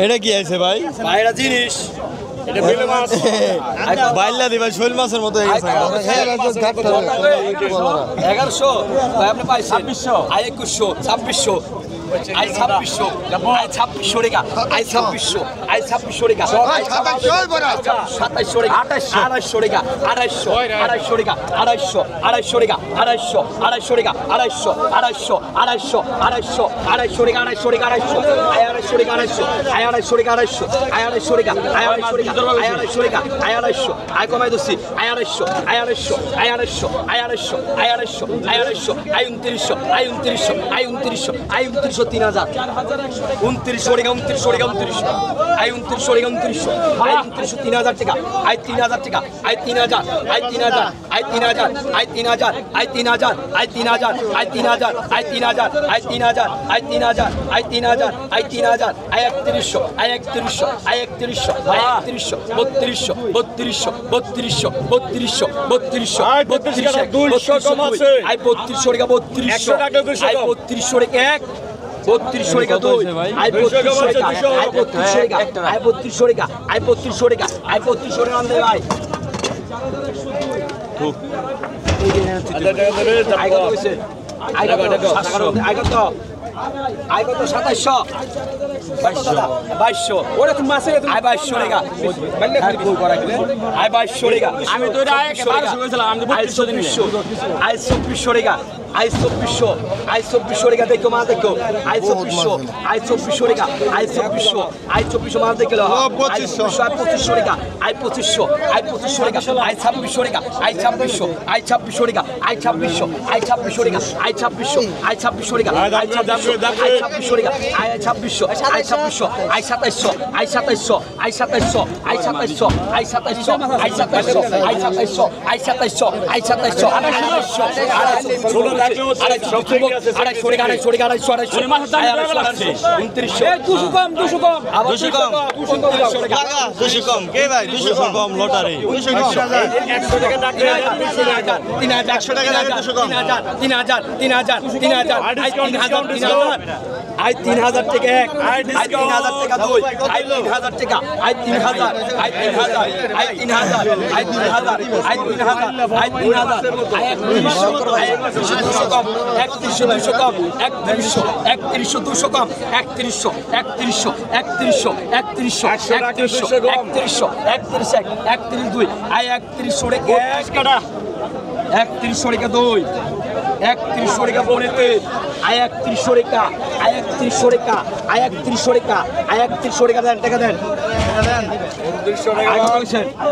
এটা কি আছে ভাই? বাইরা জিনিস এটা বেলে মাছ বাইল্লা দিবা শৈল মাছের মতো হয়ে গেছে। 1100 ভাই আপনি পাইছেন 2600 আই 2100 2600 আই 2600 আই 2600 টাকা আই 2600 আই 2600 টাকা 2700 টাকা 2800 টাকা 250 টাকা 250 টাকা 250 টাকা 250 টাকা 250 টাকা 250 আই 250 টাকা 250 টাকা আই 250 টাকা 250 আই 250 টাকা 250 টাকা আই 250 আই কমাই দছি আই 250 আই 250 আই 250 আই 250 আই 250 আই 250 আই 2900 আই 2900 আই 2900 আই 2900 3000 2900 টাকা 2900 টাকা 2900 আই 2900 টাকা 2900 আই 2900 3000 টাকা আই 3000 টাকা I 3000 I 3000 I 3000 I 3000 I 3000 I 3000 I 3000 I 3000 I 3000 I 3000 I 3000 I 3000 I 3100 I 3100 I 3100 I 3100 3200 3200 3200 3200 I 32 টাকা 200 কম আছে। আই 3200 টাকা 3200 100 টাকা 200 আই 3200 টাকা 1 3200 টাকা 2 আই 3200 টাকা আই 3200 টাকা আই 3200 টাকা আই 3200 টাকা আই 3200 টাকা আনতে ভাই আই কত হইছে আই কত আই কত আই কত 2700 2200 ওরে তুমি মাসে আই 2200 টাকা বললে খালি কই করা গেলে আই 2200 টাকা আমি তো এটা 1200 কইছিলাম আমি 3200 দিন আই 2400 টাকা আই 2400 আই 2400 টাকা দেখো মা দেখো আই 2400 আই 2400 টাকা আই 2400 আই 2400 মা দেখো 2500 আই 2500 টাকা আই 2500 আই 2500 টাকা আই 2600 টাকা আই 2600 আই 2600 টাকা আই 2600 আই 2600 টাকা আই 2600 আই 2600 টাকা আই 2600 টাকা I 2600 I 2700 I 2700 I 2700 I 2700 I 2700 I 2700 I 2700 I 2700 I 2700 I 2700 I 3000 টাকা 1 আই 3000 টাকা 2 আই 3000 টাকা I 3000 I 3000 I 3000 I 3000 I 3000 I 3000 I 200 com 3100 com 3100 200 com 3100 2 I 3100 টাকা 1 কাটা 3100 টাকা 2 3100 টাকা বনেতে আই 3100 টাকা আই 3100 টাকা আই 3100 টাকা আই 3100 টাকা দেন টাকা দেন 2900 টাকা